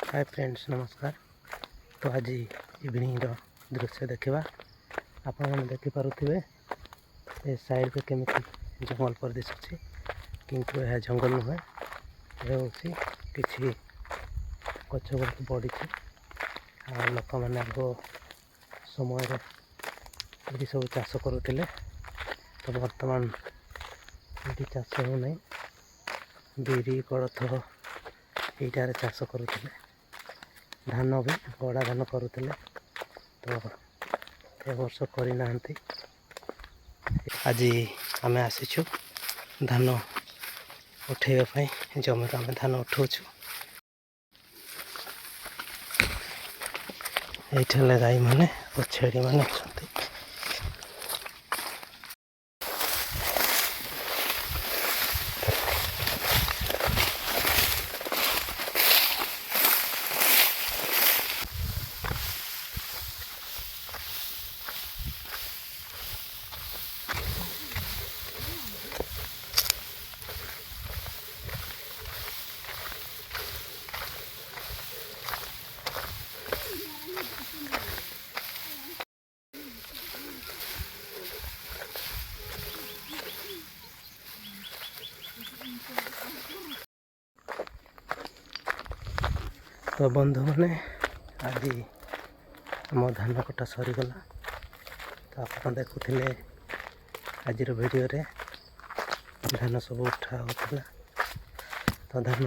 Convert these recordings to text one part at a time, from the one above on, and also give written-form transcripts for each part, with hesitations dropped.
Hi friends नमस्कार। तो आज इवनिंग दृश्य देखा आपण देखिपे ए साइड पे केमिति जंगल पर दिशुची किंतु यह जंगल नुहे हूँ कि गच गुड़ बढ़ी लोक मैंने आग समय ये सब चाष करुले तो बर्तमान ये चाष होना बिरी कोड़थ यहीटार चाष करुले धान भी गड़ा धान करुले तो ए वर्ष करना आज आम आसीचु धान उठेवाई जमी आम धान उठाऊँ ये गाई मैंने और छेड़ी मैंने अच्छा तो बंधु मैंने आज आम धान कटा सरीगला तो आप देखुले आज वीडियो रे धान सब उठा होता तो धान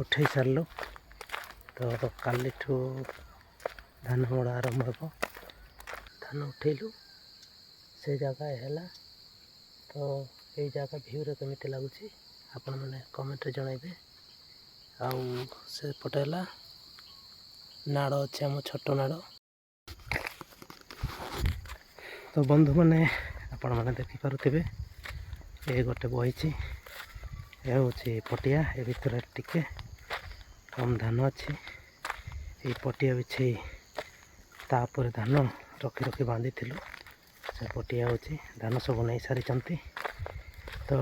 उठे सारू तो काली धान मोड़ा आरंभ हो धान उठेलु से जगह है तो ये जगह भ्यू रे केमिति लगुच आपण मैंने कमेंट रे जनइबे आउ से पटेला नाड़ अच्छे आम छोट नाड़ तो बंधु मैंने आपण मैंने देखिपे ये गोटे बही ये हूँ पटिया ए भर टिके कम धान अच्छी ये पटिया बिछे तापर धान रखी रखी बांधी थिलु से पटिया हूँ धान सब नहीं सारी तो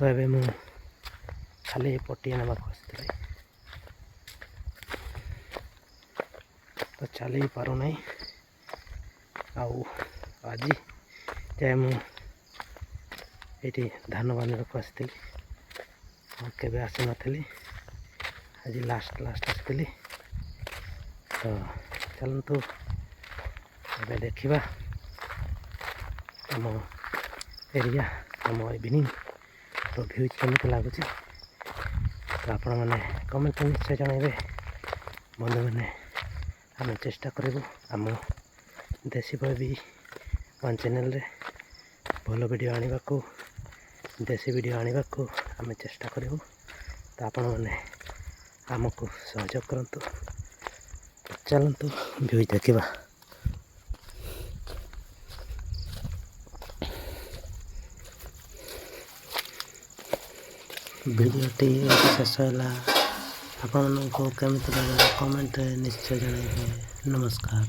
एबे मु खाली पटिया नाक आसती तो चली पार ना आज जाए मुझे धान बांधक आसती केवे आसी नी आज लास्ट आसती तो चलतु ए देखा आम एरिया आम इवनिंग तो भ्यू केमी लगुच तो आपण मैंने कमेंट निश्चय जनइबे बंधु मैंने आम चेष्टा करूँ आम देसी बॉय वन चैनल रे भल वीडियो आने को देसी वीडियो आने को आम चेष्टा करूँ तो आपण मैंने आमको सहयोग करंतु चलतु भ्यू देखा भिडियोटी शेष है आपको केमी लगे कमेंट निश्चय जनइबे। नमस्कार।